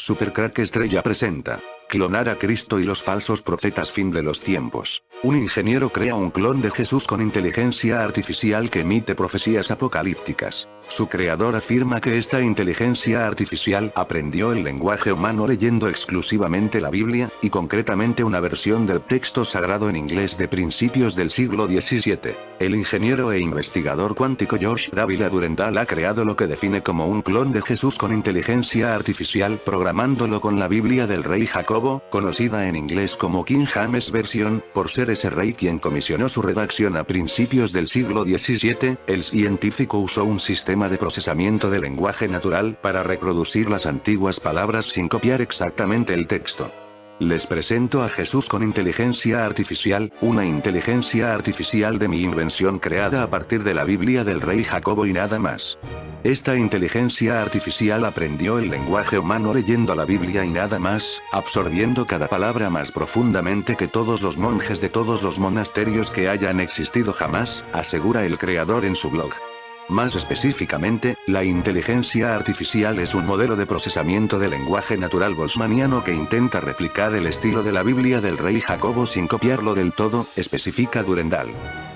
Supercrack Estrella presenta. Clonar a Cristo y los falsos profetas. Fin de los tiempos. Un ingeniero crea un clon de Jesús con inteligencia artificial que emite profecías apocalípticas. Su creador afirma que esta inteligencia artificial aprendió el lenguaje humano leyendo exclusivamente la Biblia, y concretamente una versión del texto sagrado en inglés de principios del siglo XVII. El ingeniero e investigador cuántico Josh Dávila Durendal ha creado lo que define como un clon de Jesús con inteligencia artificial, programándolo con la Biblia del rey Jacobo, conocida en inglés como King James Version, por ser ese rey quien comisionó su redacción a principios del siglo XVII. El científico usó un sistema de procesamiento de lenguaje natural para reproducir las antiguas palabras sin copiar exactamente el texto. Les presento a Jesús con inteligencia artificial, una inteligencia artificial de mi invención creada a partir de la Biblia del rey Jacobo y nada más. Esta inteligencia artificial aprendió el lenguaje humano leyendo la Biblia y nada más, absorbiendo cada palabra más profundamente que todos los monjes de todos los monasterios que hayan existido jamás, asegura el creador en su blog. Más específicamente, la inteligencia artificial es un modelo de procesamiento de lenguaje natural boltzmanniano que intenta replicar el estilo de la Biblia del rey Jacobo sin copiarlo del todo, especifica Durendal.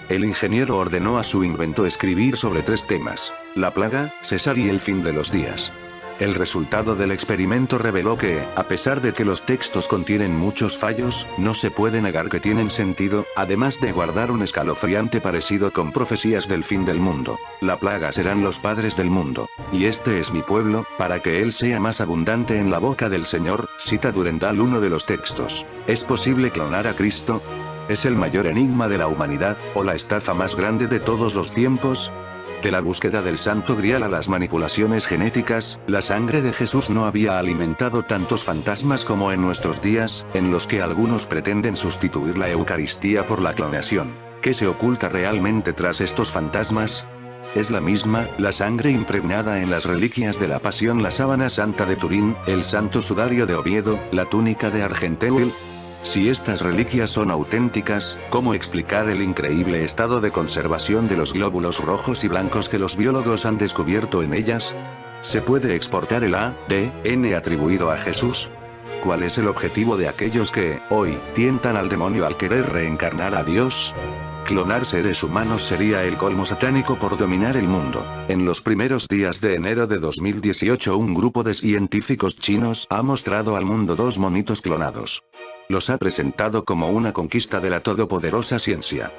El ingeniero ordenó a su invento escribir sobre 3 temas: la plaga, César y el fin de los días. El resultado del experimento reveló que, a pesar de que los textos contienen muchos fallos, no se puede negar que tienen sentido, además de guardar un escalofriante parecido con profecías del fin del mundo. La plaga serán los padres del mundo. Y este es mi pueblo, para que él sea más abundante en la boca del Señor, cita Durendal uno de los textos. ¿Es posible clonar a Cristo? ¿Es el mayor enigma de la humanidad, o la estafa más grande de todos los tiempos? De la búsqueda del Santo Grial a las manipulaciones genéticas, la sangre de Jesús no había alimentado tantos fantasmas como en nuestros días, en los que algunos pretenden sustituir la Eucaristía por la clonación. ¿Qué se oculta realmente tras estos fantasmas? Es la misma, la sangre impregnada en las reliquias de la Pasión, la sábana santa de Turín, el santo sudario de Oviedo, la túnica de Argenteuil. Si estas reliquias son auténticas, ¿cómo explicar el increíble estado de conservación de los glóbulos rojos y blancos que los biólogos han descubierto en ellas? ¿Se puede exportar el ADN atribuido a Jesús? ¿Cuál es el objetivo de aquellos que, hoy, tientan al demonio al querer reencarnar a Dios? Clonar seres humanos sería el colmo satánico por dominar el mundo. En los primeros días de enero de 2018, un grupo de científicos chinos ha mostrado al mundo 2 monitos clonados. Los ha presentado como una conquista de la todopoderosa ciencia.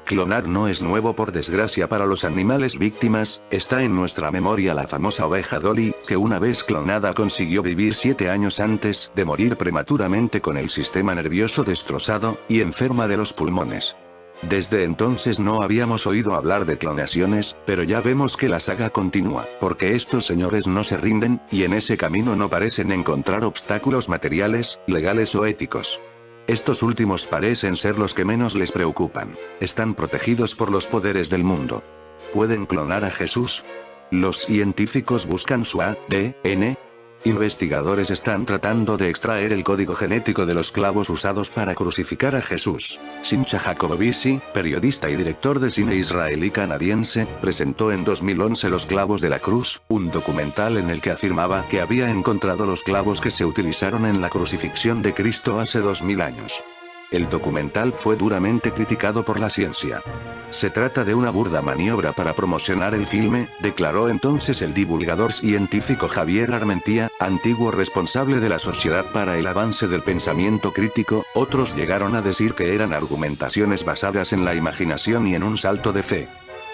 Clonar no es nuevo por desgracia para los animales víctimas, está en nuestra memoria la famosa oveja Dolly, que una vez clonada consiguió vivir 7 años antes de morir prematuramente con el sistema nervioso destrozado, y enferma de los pulmones. Desde entonces no habíamos oído hablar de clonaciones, pero ya vemos que la saga continúa, porque estos señores no se rinden, y en ese camino no parecen encontrar obstáculos materiales, legales o éticos. Estos últimos parecen ser los que menos les preocupan. Están protegidos por los poderes del mundo. ¿Pueden clonar a Jesús? Los científicos buscan su ADN. Investigadores están tratando de extraer el código genético de los clavos usados para crucificar a Jesús. Simcha Jacobovisi, periodista y director de cine israelí-canadiense, presentó en 2011 Los clavos de la cruz, un documental en el que afirmaba que había encontrado los clavos que se utilizaron en la crucifixión de Cristo hace 2000 años. El documental fue duramente criticado por la ciencia. Se trata de una burda maniobra para promocionar el filme, declaró entonces el divulgador científico Javier Armentía, antiguo responsable de la Sociedad para el Avance del Pensamiento Crítico. Otros llegaron a decir que eran argumentaciones basadas en la imaginación y en un salto de fe.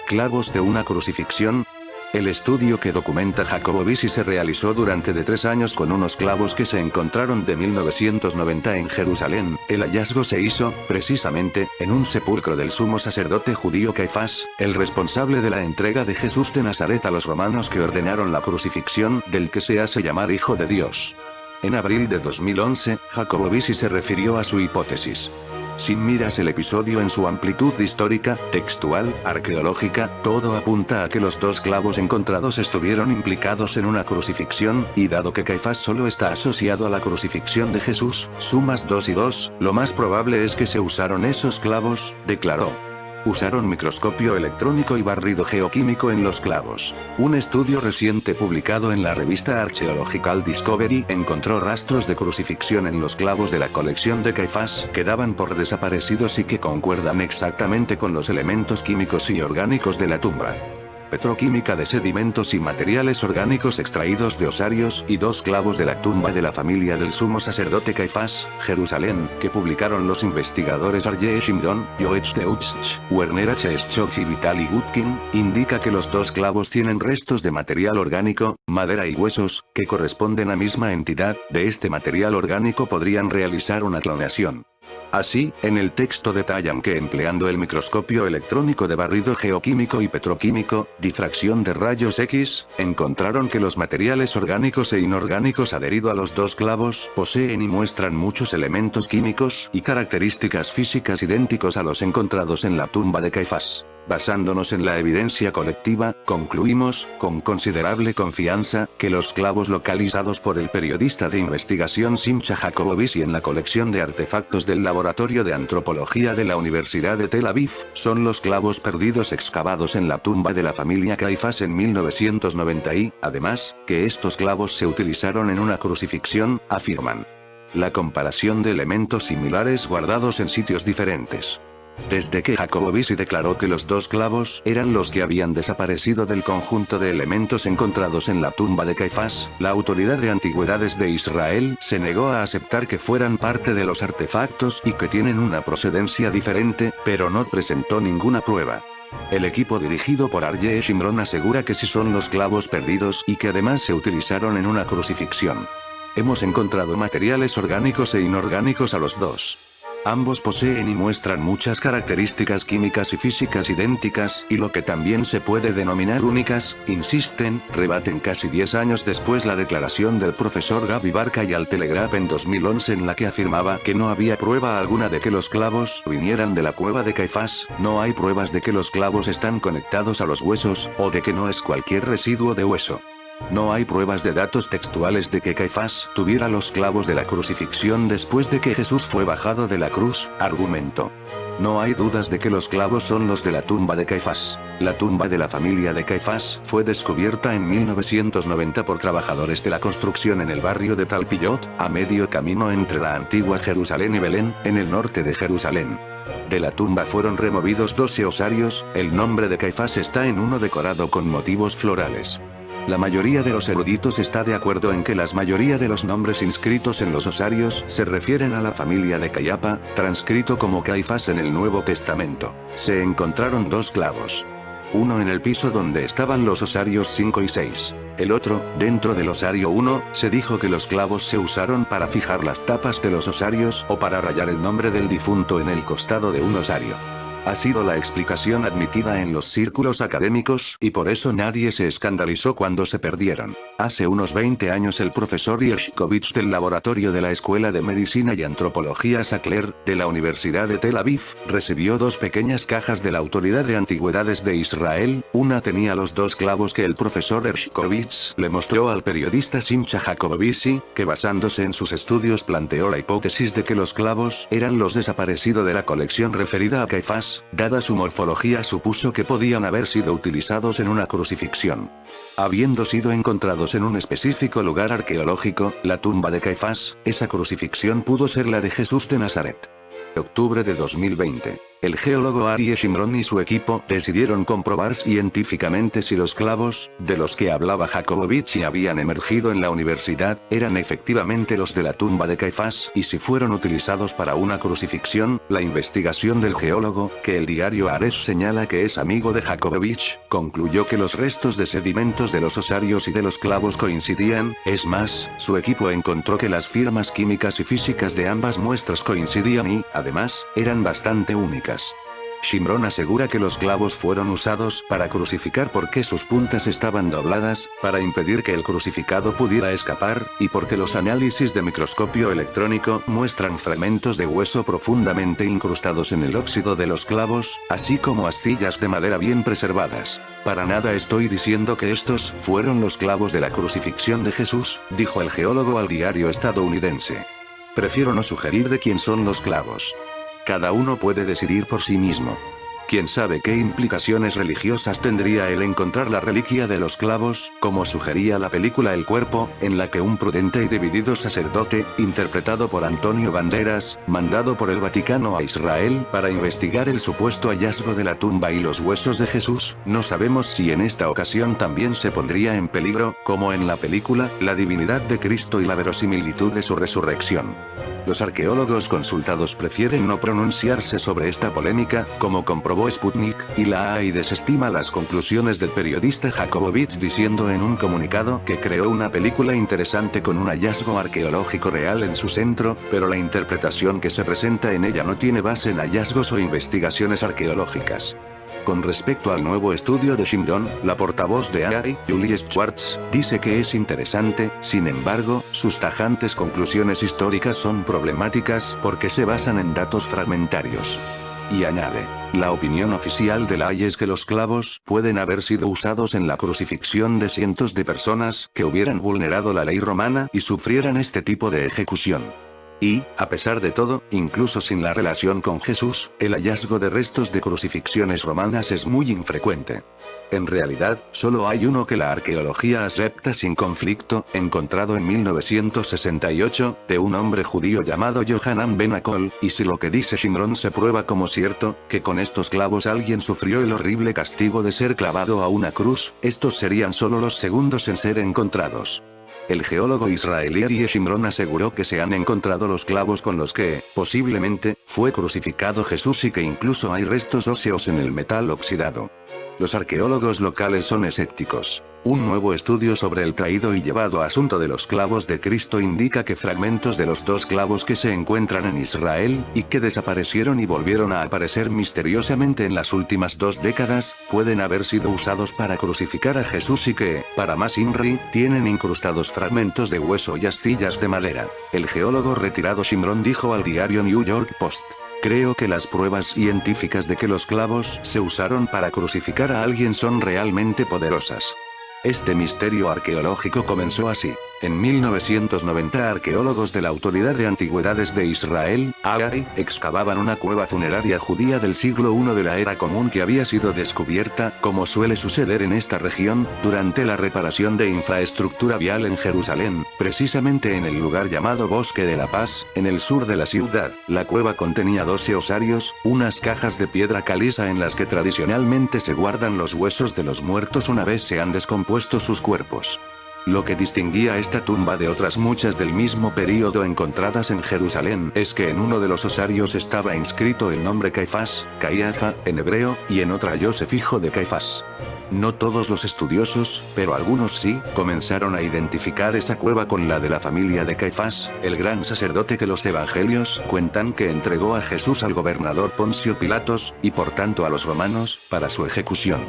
¿Clavos de una crucifixión? El estudio que documenta Jacobovisi se realizó durante 3 años con unos clavos que se encontraron de 1990 en Jerusalén. El hallazgo se hizo, precisamente, en un sepulcro del sumo sacerdote judío Caifás, el responsable de la entrega de Jesús de Nazaret a los romanos que ordenaron la crucifixión del que se hace llamar Hijo de Dios. En abril de 2011, Jacobovisi se refirió a su hipótesis. Si miras el episodio en su amplitud histórica, textual, arqueológica, todo apunta a que los 2 clavos encontrados estuvieron implicados en una crucifixión, y dado que Caifás solo está asociado a la crucifixión de Jesús, sumas 2 y 2, lo más probable es que se usaron esos clavos, declaró. Usaron microscopio electrónico y barrido geoquímico en los clavos. Un estudio reciente publicado en la revista Archaeological Discovery encontró rastros de crucifixión en los clavos de la colección de Caifás que daban por desaparecidos y que concuerdan exactamente con los elementos químicos y orgánicos de la tumba. Petroquímica de sedimentos y materiales orgánicos extraídos de osarios y 2 clavos de la tumba de la familia del sumo sacerdote Caifás, Jerusalén, que publicaron los investigadores R.J. Shimron, Yoetz Deutsch, Werner H. Schott y Vitaly Gutkin, indica que los 2 clavos tienen restos de material orgánico, madera y huesos, que corresponden a misma entidad. De este material orgánico podrían realizar una clonación. Así, en el texto detallan que empleando el microscopio electrónico de barrido geoquímico y petroquímico, difracción de rayos X, encontraron que los materiales orgánicos e inorgánicos adheridos a los 2 clavos poseen y muestran muchos elementos químicos y características físicas idénticos a los encontrados en la tumba de Caifás. Basándonos en la evidencia colectiva, concluimos, con considerable confianza, que los clavos localizados por el periodista de investigación Simcha Jacobovici en la colección de artefactos del Laboratorio de Antropología de la Universidad de Tel Aviv, son los clavos perdidos excavados en la tumba de la familia Caifás en 1990 y, además, que estos clavos se utilizaron en una crucifixión, afirman. La comparación de elementos similares guardados en sitios diferentes. Desde que Jacobovici declaró que los 2 clavos eran los que habían desaparecido del conjunto de elementos encontrados en la tumba de Caifás, la Autoridad de Antigüedades de Israel se negó a aceptar que fueran parte de los artefactos y que tienen una procedencia diferente, pero no presentó ninguna prueba. El equipo dirigido por R.J. Shimron asegura que sí son los clavos perdidos y que además se utilizaron en una crucifixión. Hemos encontrado materiales orgánicos e inorgánicos a los 2. Ambos poseen y muestran muchas características químicas y físicas idénticas, y lo que también se puede denominar únicas, insisten, rebaten casi 10 años después la declaración del profesor Gaby Barca y al Telegraph en 2011 en la que afirmaba que no había prueba alguna de que los clavos vinieran de la cueva de Caifás, no hay pruebas de que los clavos están conectados a los huesos, o de que no es cualquier residuo de hueso. No hay pruebas de datos textuales de que Caifás tuviera los clavos de la crucifixión después de que Jesús fue bajado de la cruz, argumentó. No hay dudas de que los clavos son los de la tumba de Caifás. La tumba de la familia de Caifás fue descubierta en 1990 por trabajadores de la construcción en el barrio de Talpillot, a medio camino entre la antigua Jerusalén y Belén, en el norte de Jerusalén. De la tumba fueron removidos 12 osarios, el nombre de Caifás está en uno decorado con motivos florales. La mayoría de los eruditos está de acuerdo en que la mayoría de los nombres inscritos en los osarios se refieren a la familia de Caiapa, transcrito como Caifás en el Nuevo Testamento. Se encontraron 2 clavos. Uno en el piso donde estaban los osarios 5 y 6. El otro, dentro del osario 1, se dijo que los clavos se usaron para fijar las tapas de los osarios o para rayar el nombre del difunto en el costado de un osario. Ha sido la explicación admitida en los círculos académicos, y por eso nadie se escandalizó cuando se perdieron. Hace unos 20 años el profesor Yershkovich del laboratorio de la Escuela de Medicina y Antropología Sackler, de la Universidad de Tel Aviv, recibió 2 pequeñas cajas de la Autoridad de Antigüedades de Israel, una tenía los 2 clavos que el profesor Yershkovich le mostró al periodista Simcha Jacobovici, que basándose en sus estudios planteó la hipótesis de que los clavos eran los desaparecidos de la colección referida a Caifás. Dada su morfología supuso que podían haber sido utilizados en una crucifixión. Habiendo sido encontrados en un específico lugar arqueológico, la tumba de Caifás, esa crucifixión pudo ser la de Jesús de Nazaret. Octubre de 2020. El geólogo Aryeh Shimron y su equipo decidieron comprobar científicamente si los clavos, de los que hablaba Jacobovici habían emergido en la universidad, eran efectivamente los de la tumba de Caifás y si fueron utilizados para una crucifixión. La investigación del geólogo, que el diario Haaretz señala que es amigo de Jacobovici, concluyó que los restos de sedimentos de los osarios y de los clavos coincidían, es más, su equipo encontró que las firmas químicas y físicas de ambas muestras coincidían y, además, eran bastante únicas. Shimron asegura que los clavos fueron usados para crucificar porque sus puntas estaban dobladas, para impedir que el crucificado pudiera escapar, y porque los análisis de microscopio electrónico muestran fragmentos de hueso profundamente incrustados en el óxido de los clavos, así como astillas de madera bien preservadas. Para nada estoy diciendo que estos fueron los clavos de la crucifixión de Jesús, dijo el geólogo al diario estadounidense. Prefiero no sugerir de quién son los clavos. Cada uno puede decidir por sí mismo. ¿Quién sabe qué implicaciones religiosas tendría el encontrar la reliquia de los clavos, como sugería la película El Cuerpo, en la que un prudente y dividido sacerdote, interpretado por Antonio Banderas, mandado por el Vaticano a Israel para investigar el supuesto hallazgo de la tumba y los huesos de Jesús? No sabemos si en esta ocasión también se pondría en peligro, como en la película, la divinidad de Cristo y la verosimilitud de su resurrección. Los arqueólogos consultados prefieren no pronunciarse sobre esta polémica, como comprobó Sputnik, y la AI desestima las conclusiones del periodista Jacobowitz diciendo en un comunicado que creó una película interesante con un hallazgo arqueológico real en su centro, pero la interpretación que se presenta en ella no tiene base en hallazgos o investigaciones arqueológicas. Con respecto al nuevo estudio de Shimron, la portavoz de AI, Julie Schwartz, dice que es interesante, sin embargo, sus tajantes conclusiones históricas son problemáticas porque se basan en datos fragmentarios. Y añade, la opinión oficial de la AI es que los clavos pueden haber sido usados en la crucifixión de cientos de personas que hubieran vulnerado la ley romana y sufrieran este tipo de ejecución. Y, a pesar de todo, incluso sin la relación con Jesús, el hallazgo de restos de crucifixiones romanas es muy infrecuente. En realidad, solo hay uno que la arqueología acepta sin conflicto, encontrado en 1968, de un hombre judío llamado Yohanan Ben Akol, y si lo que dice Shimron se prueba como cierto, que con estos clavos alguien sufrió el horrible castigo de ser clavado a una cruz, estos serían solo los segundos en ser encontrados. El geólogo israelí Aryeh Shimron aseguró que se han encontrado los clavos con los que, posiblemente, fue crucificado Jesús y que incluso hay restos óseos en el metal oxidado. Los arqueólogos locales son escépticos. Un nuevo estudio sobre el traído y llevado asunto de los clavos de Cristo indica que fragmentos de los 2 clavos que se encuentran en Israel, y que desaparecieron y volvieron a aparecer misteriosamente en las últimas 2 décadas, pueden haber sido usados para crucificar a Jesús y que, para más INRI, tienen incrustados fragmentos de hueso y astillas de madera. El geólogo retirado Shimron dijo al diario New York Post: "Creo que las pruebas científicas de que los clavos se usaron para crucificar a alguien son realmente poderosas". Este misterio arqueológico comenzó así. En 1990 arqueólogos de la Autoridad de Antigüedades de Israel, AAI, excavaban una cueva funeraria judía del siglo I de la Era Común que había sido descubierta, como suele suceder en esta región, durante la reparación de infraestructura vial en Jerusalén, precisamente en el lugar llamado Bosque de la Paz, en el sur de la ciudad. La cueva contenía 12 osarios, unas cajas de piedra caliza en las que tradicionalmente se guardan los huesos de los muertos una vez se han descompuesto sus cuerpos. Lo que distinguía esta tumba de otras muchas del mismo período encontradas en Jerusalén es que en uno de los osarios estaba inscrito el nombre Caifás, Caiafa, en hebreo, y en otra Yosef hijo de Caifás. No todos los estudiosos, pero algunos sí, comenzaron a identificar esa cueva con la de la familia de Caifás, el gran sacerdote que los evangelios cuentan que entregó a Jesús al gobernador Poncio Pilatos, y por tanto a los romanos, para su ejecución.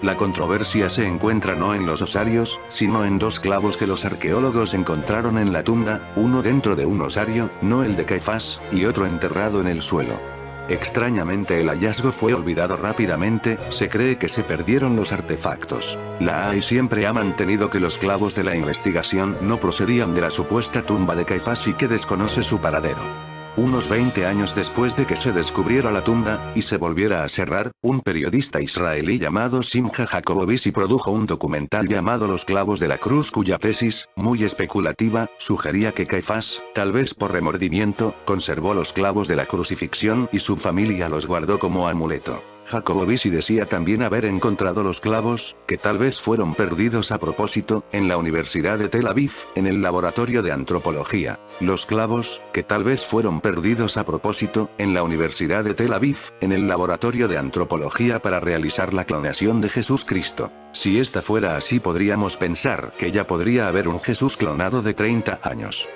La controversia se encuentra no en los osarios, sino en 2 clavos que los arqueólogos encontraron en la tumba, uno dentro de un osario, no el de Caifás, y otro enterrado en el suelo. Extrañamente el hallazgo fue olvidado rápidamente, se cree que se perdieron los artefactos. La AI siempre ha mantenido que los clavos de la investigación no procedían de la supuesta tumba de Caifás y que desconoce su paradero. Unos 20 años después de que se descubriera la tumba, y se volviera a cerrar, un periodista israelí llamado Simcha Jacobowitz produjo un documental llamado Los clavos de la cruz cuya tesis, muy especulativa, sugería que Caifás, tal vez por remordimiento, conservó los clavos de la crucifixión y su familia los guardó como amuleto. Jacobowitz decía también haber encontrado los clavos, que tal vez fueron perdidos a propósito, en la Universidad de Tel Aviv, en el laboratorio de antropología. Los clavos, que tal vez fueron perdidos a propósito, en la Universidad de Tel Aviv, en el laboratorio de antropología para realizar la clonación de Jesús Cristo. Si esta fuera así podríamos pensar que ya podría haber un Jesús clonado de 30 años.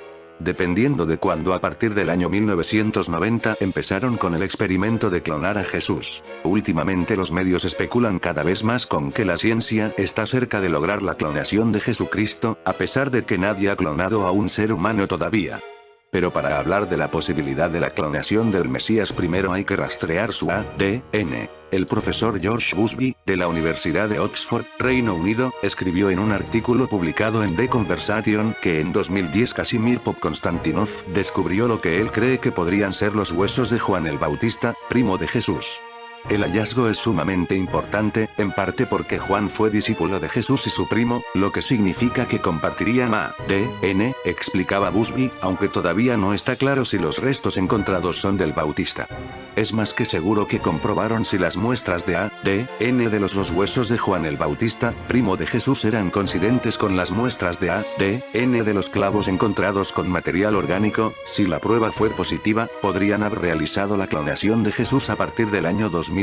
Dependiendo de cuándo a partir del año 1990 empezaron con el experimento de clonar a Jesús. Últimamente los medios especulan cada vez más con que la ciencia está cerca de lograr la clonación de Jesucristo, a pesar de que nadie ha clonado a un ser humano todavía. Pero para hablar de la posibilidad de la clonación del Mesías primero hay que rastrear su ADN. El profesor George Busby, de la Universidad de Oxford, Reino Unido, escribió en un artículo publicado en The Conversation que en 2010 Casimir Pop-Konstantinov descubrió lo que él cree que podrían ser los huesos de Juan el Bautista, primo de Jesús. El hallazgo es sumamente importante, en parte porque Juan fue discípulo de Jesús y su primo, lo que significa que compartirían ADN, explicaba Busby, aunque todavía no está claro si los restos encontrados son del Bautista. Es más que seguro que comprobaron si las muestras de ADN de los huesos de Juan el Bautista, primo de Jesús, eran coincidentes con las muestras de ADN de los clavos encontrados con material orgánico. Si la prueba fue positiva, podrían haber realizado la clonación de Jesús a partir del año 2010.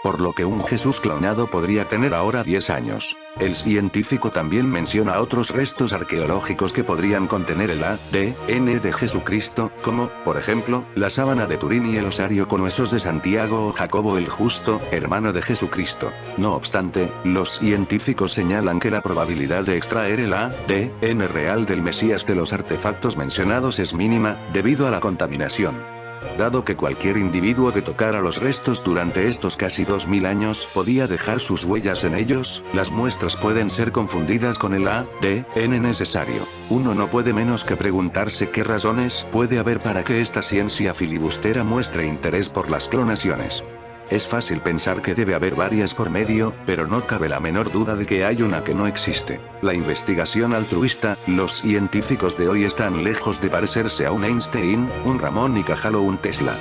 Por lo que un Jesús clonado podría tener ahora 10 años. El científico también menciona otros restos arqueológicos que podrían contener el ADN de Jesucristo, como, por ejemplo, la sábana de Turín y el osario con huesos de Santiago o Jacobo el Justo, hermano de Jesucristo. No obstante, los científicos señalan que la probabilidad de extraer el ADN real del Mesías de los artefactos mencionados es mínima, debido a la contaminación. Dado que cualquier individuo que tocara los restos durante estos casi 2000 años podía dejar sus huellas en ellos, las muestras pueden ser confundidas con el ADN necesario. Uno no puede menos que preguntarse qué razones puede haber para que esta ciencia filibustera muestre interés por las clonaciones. Es fácil pensar que debe haber varias por medio, pero no cabe la menor duda de que hay una que no existe. La investigación altruista. Los científicos de hoy están lejos de parecerse a un Einstein, un Ramón y Cajal o un Tesla.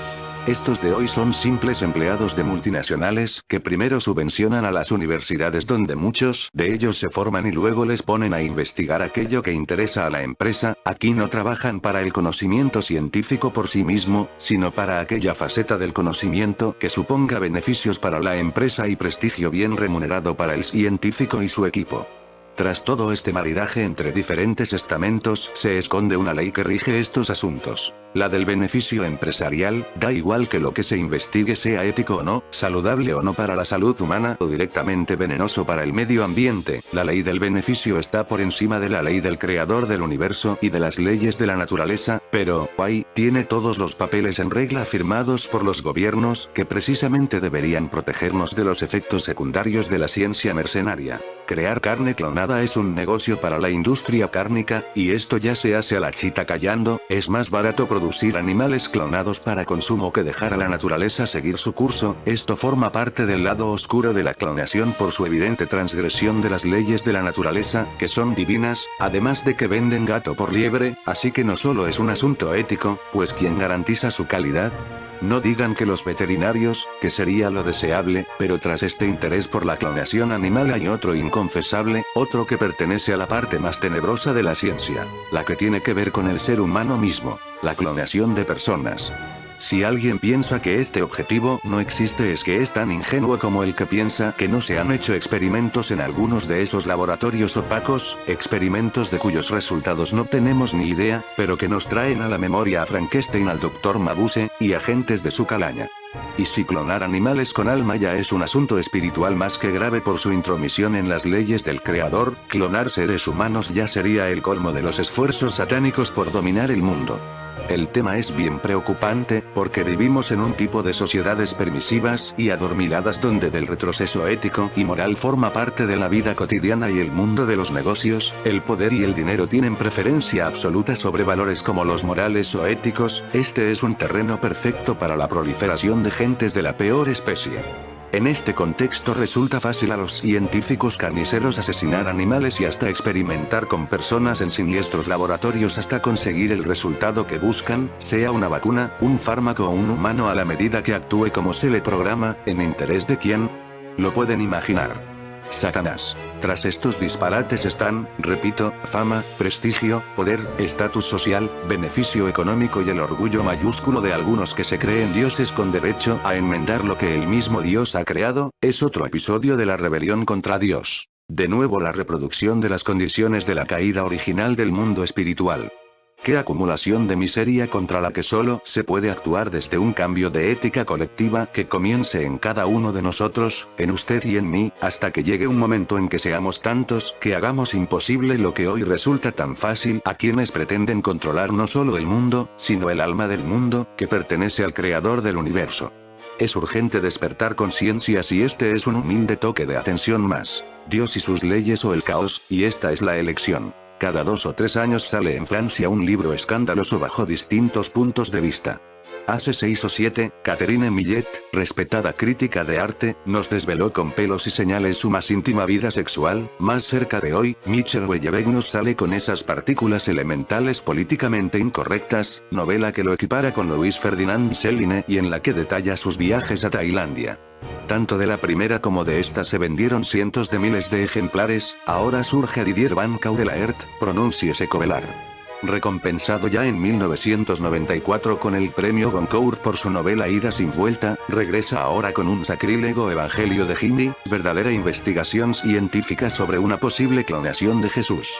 Estos de hoy son simples empleados de multinacionales que primero subvencionan a las universidades donde muchos de ellos se forman y luego les ponen a investigar aquello que interesa a la empresa. Aquí no trabajan para el conocimiento científico por sí mismo, sino para aquella faceta del conocimiento que suponga beneficios para la empresa y prestigio bien remunerado para el científico y su equipo. Tras todo este maridaje entre diferentes estamentos, se esconde una ley que rige estos asuntos. La del beneficio empresarial. Da igual que lo que se investigue sea ético o no, saludable o no para la salud humana o directamente venenoso para el medio ambiente. La ley del beneficio está por encima de la ley del creador del universo y de las leyes de la naturaleza, pero ahí tiene todos los papeles en regla firmados por los gobiernos que precisamente deberían protegernos de los efectos secundarios de la ciencia mercenaria. Crear carne clonada es un negocio para la industria cárnica, y esto ya se hace a la chita callando. Es más barato producir animales clonados para consumo que dejar a la naturaleza seguir su curso. Esto forma parte del lado oscuro de la clonación por su evidente transgresión de las leyes de la naturaleza, que son divinas, además de que venden gato por liebre, así que no solo es un asunto ético, pues ¿quién garantiza su calidad? No digan que los veterinarios, que sería lo deseable, pero tras este interés por la clonación animal hay otro inconfesable, otro que pertenece a la parte más tenebrosa de la ciencia, la que tiene que ver con el ser humano mismo, la clonación de personas. Si alguien piensa que este objetivo no existe, es que es tan ingenuo como el que piensa que no se han hecho experimentos en algunos de esos laboratorios opacos, experimentos de cuyos resultados no tenemos ni idea, pero que nos traen a la memoria a Frankenstein, al Dr. Mabuse, y agentes de su calaña. Y si clonar animales con alma ya es un asunto espiritual más que grave por su intromisión en las leyes del creador, clonar seres humanos ya sería el colmo de los esfuerzos satánicos por dominar el mundo. El tema es bien preocupante, porque vivimos en un tipo de sociedades permisivas y adormiladas donde del retroceso ético y moral forma parte de la vida cotidiana, y el mundo de los negocios, el poder y el dinero tienen preferencia absoluta sobre valores como los morales o éticos. Este es un terreno perfecto para la proliferación de gentes de la peor especie. En este contexto resulta fácil a los científicos carniceros asesinar animales y hasta experimentar con personas en siniestros laboratorios hasta conseguir el resultado que buscan, sea una vacuna, un fármaco o un humano a la medida que actúe como se le programa. ¿En interés de quién? Lo pueden imaginar. Satanás. Tras estos disparates están, repito, fama, prestigio, poder, estatus social, beneficio económico y el orgullo mayúsculo de algunos que se creen dioses con derecho a enmendar lo que el mismo Dios ha creado. Es otro episodio de la rebelión contra Dios. De nuevo la reproducción de las condiciones de la caída original del mundo espiritual. ¡Qué acumulación de miseria contra la que solo se puede actuar desde un cambio de ética colectiva que comience en cada uno de nosotros, en usted y en mí, hasta que llegue un momento en que seamos tantos que hagamos imposible lo que hoy resulta tan fácil a quienes pretenden controlar no solo el mundo, sino el alma del mundo, que pertenece al creador del universo? Es urgente despertar conciencias, y este es un humilde toque de atención más. Dios y sus leyes o el caos, y esta es la elección. Cada 2 o 3 años sale en Francia un libro escandaloso bajo distintos puntos de vista. Hace 6 o 7, Catherine Millet, respetada crítica de arte, nos desveló con pelos y señales su más íntima vida sexual. Más cerca de hoy, Michel Houellebecq nos sale con esas partículas elementales políticamente incorrectas, novela que lo equipara con Louis Ferdinand Céline y en la que detalla sus viajes a Tailandia. Tanto de la primera como de esta se vendieron cientos de miles de ejemplares. Ahora surge Didier Van Caudelaert, pronúnciese Covelar. Recompensado ya en 1994 con el premio Goncourt por su novela Ida sin vuelta, regresa ahora con un sacrílego Evangelio de Hindi, verdadera investigación científica sobre una posible clonación de Jesús.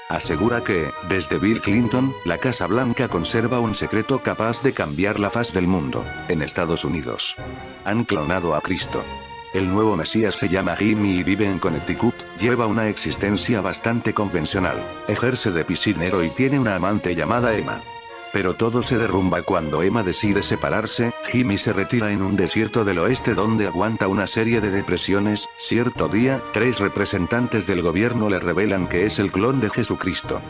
Asegura que, desde Bill Clinton, la Casa Blanca conserva un secreto capaz de cambiar la faz del mundo. En Estados Unidos han clonado a Cristo. El nuevo Mesías se llama Jimmy y vive en Connecticut, lleva una existencia bastante convencional, ejerce de piscinero y tiene una amante llamada Emma. Pero todo se derrumba cuando Emma decide separarse. Jimmy se retira en un desierto del oeste donde aguanta una serie de depresiones. Cierto día, 3 representantes del gobierno le revelan que es el clon de Jesucristo.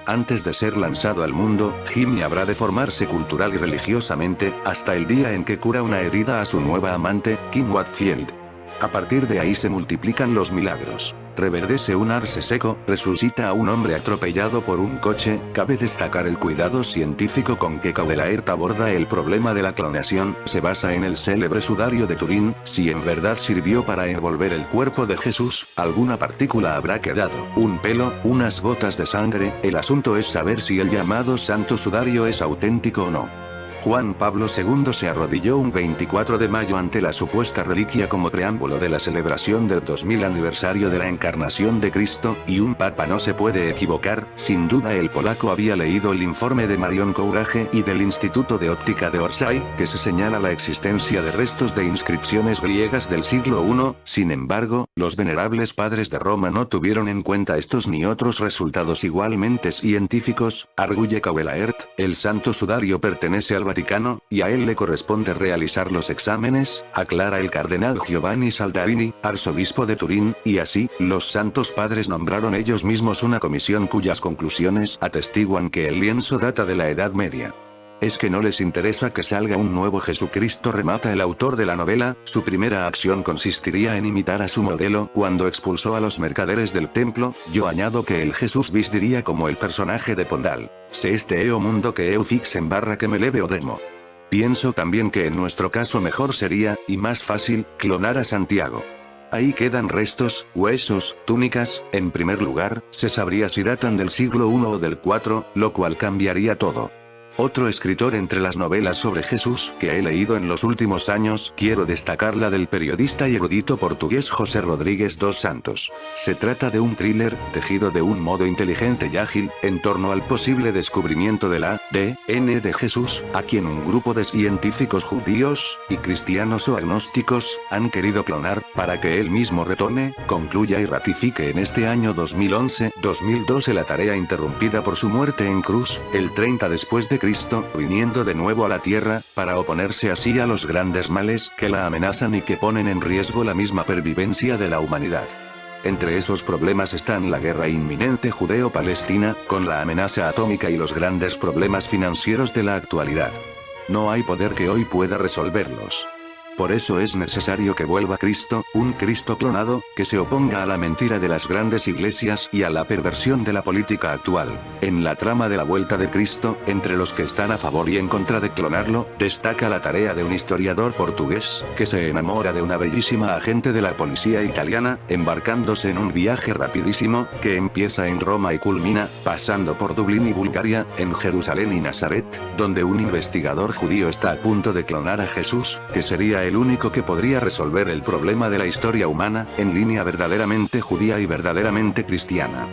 Antes de ser lanzado al mundo, Jimmy habrá de formarse cultural y religiosamente, hasta el día en que cura una herida a su nueva amante, Kim Watfield. A partir de ahí se multiplican los milagros. Reverdece un arce seco, resucita a un hombre atropellado por un coche. Cabe destacar el cuidado científico con que Caudelaert aborda el problema de la clonación. Se basa en el célebre sudario de Turín. Si en verdad sirvió para envolver el cuerpo de Jesús, alguna partícula habrá quedado. Un pelo, unas gotas de sangre. El asunto es saber si el llamado santo sudario es auténtico o no. Juan Pablo II se arrodilló un 24 de mayo ante la supuesta reliquia como preámbulo de la celebración del 2000 aniversario de la encarnación de Cristo, y un papa no se puede equivocar. Sin duda el polaco había leído el informe de Marion Courage y del Instituto de Óptica de Orsay, que se señala la existencia de restos de inscripciones griegas del siglo I. Sin embargo, los venerables padres de Roma no tuvieron en cuenta estos ni otros resultados igualmente científicos. Arguye Caudelaert, el santo sudario pertenece al Vaticano, y a él le corresponde realizar los exámenes, aclara el cardenal Giovanni Saldarini, arzobispo de Turín, y así, los santos padres nombraron ellos mismos una comisión cuyas conclusiones atestiguan que el lienzo data de la Edad Media. Es que no les interesa que salga un nuevo Jesucristo, remata el autor de la novela. Su primera acción consistiría en imitar a su modelo cuando expulsó a los mercaderes del templo. Yo añado que el Jesús vistiría como el personaje de Pondal. Se este eo mundo que eu fix en barra que me leve o demo. Pienso también que en nuestro caso mejor sería, y más fácil, clonar a Santiago. Ahí quedan restos, huesos, túnicas. En primer lugar, se sabría si datan del siglo I o del IV, lo cual cambiaría todo. Otro escritor entre las novelas sobre Jesús que he leído en los últimos años, quiero destacar la del periodista y erudito portugués José Rodríguez dos Santos. Se trata de un thriller, tejido de un modo inteligente y ágil, en torno al posible descubrimiento del ADN de Jesús, a quien un grupo de científicos judíos, y cristianos o agnósticos, han querido clonar, para que él mismo retome, concluya y ratifique en este año 2011-2012 la tarea interrumpida por su muerte en cruz, el 30 después de Cristo, viniendo de nuevo a la tierra, para oponerse así a los grandes males que la amenazan y que ponen en riesgo la misma pervivencia de la humanidad. Entre esos problemas están la guerra inminente judeo-palestina, con la amenaza atómica y los grandes problemas financieros de la actualidad. No hay poder que hoy pueda resolverlos. Por eso es necesario que vuelva Cristo, un Cristo clonado, que se oponga a la mentira de las grandes iglesias y a la perversión de la política actual. En la trama de la vuelta de Cristo, entre los que están a favor y en contra de clonarlo, destaca la tarea de un historiador portugués, que se enamora de una bellísima agente de la policía italiana, embarcándose en un viaje rapidísimo, que empieza en Roma y culmina, pasando por Dublín y Bulgaria, en Jerusalén y Nazaret, donde un investigador judío está a punto de clonar a Jesús, que sería el único que podría resolver el problema de la historia humana, en línea verdaderamente judía y verdaderamente cristiana.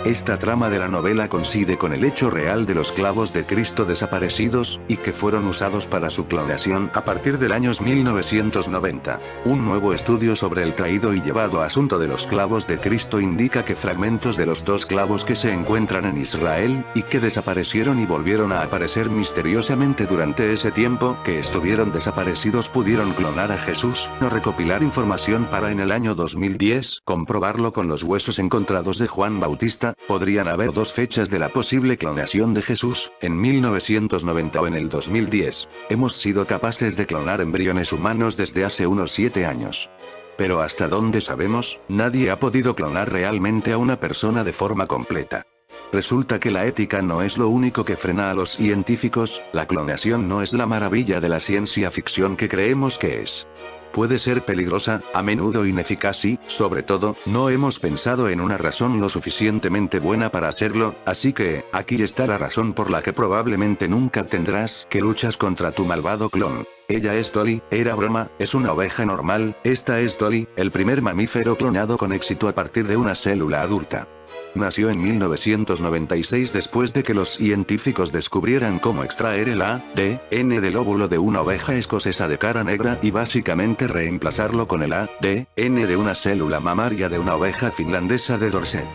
Esta trama de la novela coincide con el hecho real de los clavos de Cristo desaparecidos, y que fueron usados para su clonación a partir del año 1990. Un nuevo estudio sobre el traído y llevado asunto de los clavos de Cristo indica que fragmentos de los 2 clavos que se encuentran en Israel, y que desaparecieron y volvieron a aparecer misteriosamente durante ese tiempo que estuvieron desaparecidos, pudieron clonar a Jesús, no recopilar información para en el año 2010 comprobarlo con los huesos encontrados de Juan Bautista, teoría, podrían haber dos fechas de la posible clonación de Jesús, en 1990 o en el 2010. Hemos sido capaces de clonar embriones humanos desde hace unos 7 años. Pero hasta donde sabemos, nadie ha podido clonar realmente a una persona de forma completa. Resulta que la ética no es lo único que frena a los científicos, la clonación no es la maravilla de la ciencia ficción que creemos que es. Puede ser peligrosa, a menudo ineficaz y, sobre todo, no hemos pensado en una razón lo suficientemente buena para hacerlo, así que, aquí está la razón por la que probablemente nunca tendrás que luchas contra tu malvado clon. Ella es Dolly, era broma, es una oveja normal, esta es Dolly, el primer mamífero clonado con éxito a partir de una célula adulta. Nació en 1996 después de que los científicos descubrieran cómo extraer el ADN del óvulo de una oveja escocesa de cara negra y básicamente reemplazarlo con el ADN de una célula mamaria de una oveja finlandesa de Dorset.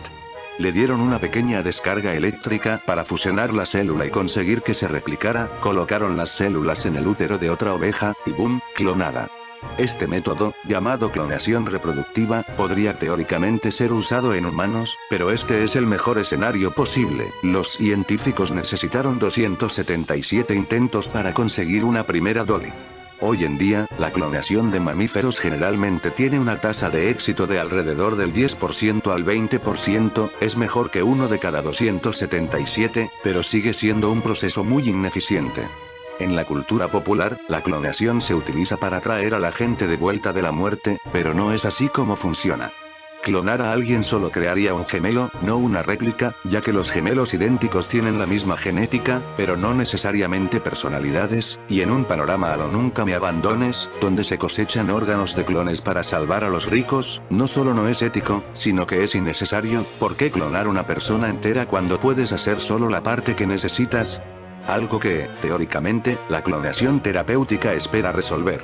Le dieron una pequeña descarga eléctrica para fusionar la célula y conseguir que se replicara, colocaron las células en el útero de otra oveja, y ¡boom!, clonada. Este método, llamado clonación reproductiva, podría teóricamente ser usado en humanos, pero este es el mejor escenario posible. Los científicos necesitaron 277 intentos para conseguir una primera Dolly. Hoy en día, la clonación de mamíferos generalmente tiene una tasa de éxito de alrededor del 10% al 20%, es mejor que uno de cada 277, pero sigue siendo un proceso muy ineficiente. En la cultura popular, la clonación se utiliza para traer a la gente de vuelta de la muerte, pero no es así como funciona. Clonar a alguien solo crearía un gemelo, no una réplica, ya que los gemelos idénticos tienen la misma genética, pero no necesariamente personalidades, y en un panorama a lo nunca me abandones, donde se cosechan órganos de clones para salvar a los ricos, no solo no es ético, sino que es innecesario. ¿Por qué clonar una persona entera cuando puedes hacer solo la parte que necesitas? Algo que, teóricamente, la clonación terapéutica espera resolver.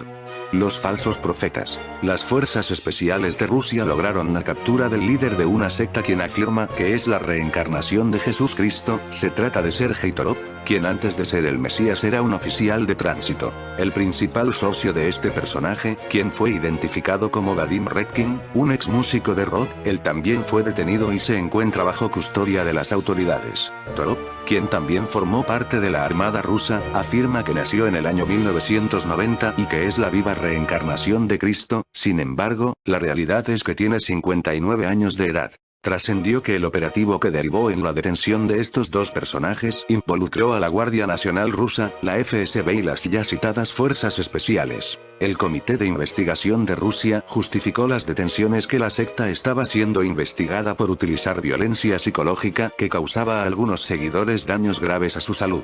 Los falsos profetas. Las fuerzas especiales de Rusia lograron la captura del líder de una secta quien afirma que es la reencarnación de Jesucristo. Se trata de Sergei Torop, quien antes de ser el Mesías era un oficial de tránsito. El principal socio de este personaje, quien fue identificado como Vadim Redkin, un ex músico de rock, él también fue detenido y se encuentra bajo custodia de las autoridades. Torop, quien también formó parte de la Armada rusa, afirma que nació en el año 1990 y que es la viva reencarnación de Cristo. Sin embargo, la realidad es que tiene 59 años de edad. Trascendió que el operativo que derivó en la detención de estos dos personajes involucró a la Guardia Nacional Rusa, la FSB y las ya citadas Fuerzas Especiales. El Comité de Investigación de Rusia justificó las detenciones que la secta estaba siendo investigada por utilizar violencia psicológica que causaba a algunos seguidores daños graves a su salud.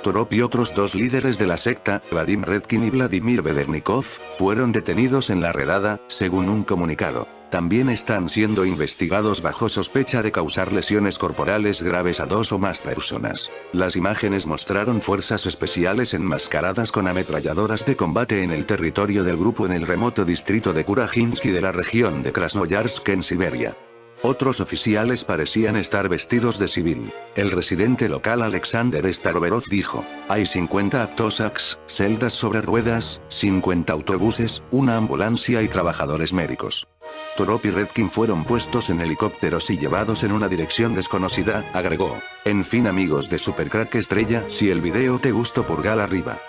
Torop y otros dos líderes de la secta, Vadim Redkin y Vladimir Vedenikov, fueron detenidos en la redada, según un comunicado. También están siendo investigados bajo sospecha de causar lesiones corporales graves a 2 o más personas. Las imágenes mostraron fuerzas especiales enmascaradas con ametralladoras de combate en el territorio del grupo en el remoto distrito de Kurajinsky de la región de Krasnoyarsk en Siberia. Otros oficiales parecían estar vestidos de civil. El residente local Alexander Staroverov dijo: hay 50 Aptosaks, celdas sobre ruedas, 50 autobuses, una ambulancia y trabajadores médicos. Torop y Redkin fueron puestos en helicópteros y llevados en una dirección desconocida, agregó. En fin amigos de Supercrack Estrella, si el video te gustó pulgar arriba.